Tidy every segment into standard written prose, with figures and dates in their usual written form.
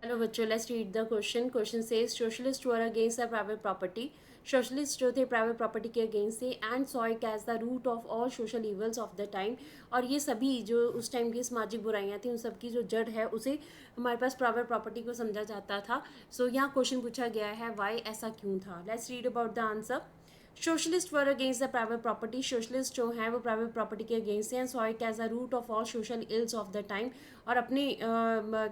Hello बच्चों, let's read the question. Question says socialist were against the private property. Socialist जो थे private property के against थे and saw it as the root of all social evils of the time. और ये सभी जो उस टाइम की सामाजिक बुराइयां थी उन सब की जो जड़ है उसे हमारे पास प्राइवेट प्रॉपर्टी को समझा जाता था। सो यहाँ क्वेश्चन पूछा गया है वाई ऐसा क्यों था। Let's read about the answer. Socialist were against the private property. Socialist जो हैं वो प्राइवेट प्रॉपर्टी के अगेंस्ट हैं। Saw it as a root of all social ills of the time. और अपने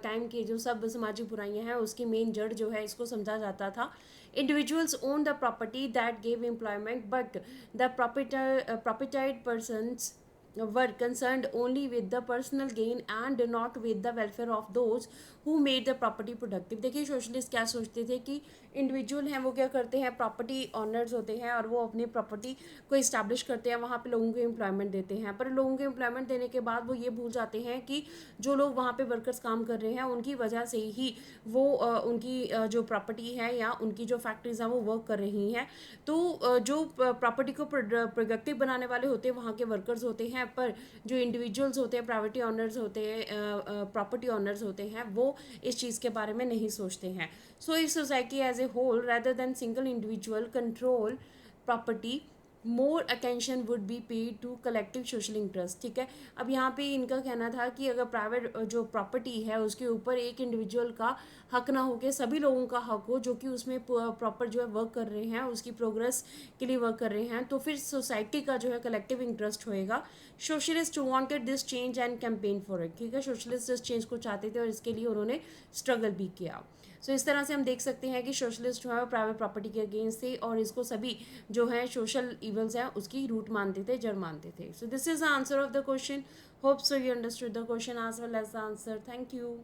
टाइम के जो सब सामाजिक बुराइयां हैं उसकी मेन जड़ जो है इसको समझा जाता था। Individuals own the property that gave employment but the propertied persons were concerned only with the personal gain and not with the welfare of those who made the property productive। देखिए socialist क्या सोचते थे कि individual हैं वो क्या करते हैं, प्रॉपर्टी ऑनर्स होते हैं और वो अपनी प्रॉपर्टी को इस्टेब्लिश करते हैं, वहाँ पे लोगों को एम्प्लॉयमेंट देते हैं। पर लोगों को एम्प्लॉयमेंट देने के बाद वो ये भूल जाते हैं कि जो लोग वहाँ पे वर्कर्स काम कर रहे हैं उनकी वजह से ही वो उनकी जो प्रॉपर्टी है या उनकी जो फैक्ट्रीज हैं वो वर्क कर रही हैं। तो जो प्रॉपर्टी को प्रोडक्टिव बनाने वाले होते हैं वहाँ के वर्कर्स होते हैं, पर जो इंडिविजुअल्स होते हैं, प्राइवेटी ऑनर्स होते हैं, प्रॉपर्टी ऑनर्स होते हैं, वो इस चीज़ के बारे में नहीं सोचते हैं। So if society as a whole rather than single individual control property, more attention would be paid to collective social interest. ठीक है, अब यहाँ पे इनका कहना था कि अगर प्राइवेट जो प्रॉपर्टी है उसके ऊपर एक इंडिविजुअल का हक ना हो के सभी लोगों का हक हो जो कि उसमें प्रॉपर जो है वर्क कर रहे हैं, उसकी प्रोग्रेस के लिए वर्क कर रहे हैं, तो फिर सोसाइटी का जो है कलेक्टिव इंटरेस्ट होएगा। Socialist wanted this change and campaign for it. ठीक है, सोशलिस्ट इस चेंज को चाहते थे और इसके लिए उन्होंने स्ट्रगल भी किया। सो इस तरह से हम देख सकते हैं कि सोशलिस्ट जो है वो प्राइवेट प्रॉपर्टी के अगेंस्ट थे और इसको सभी जो है सोशल इवल्स हैं उसकी रूट मानते थे, जड़ मानते थे। So this is the answer of the question. Hope so you understood the question as well as the answer. Thank you.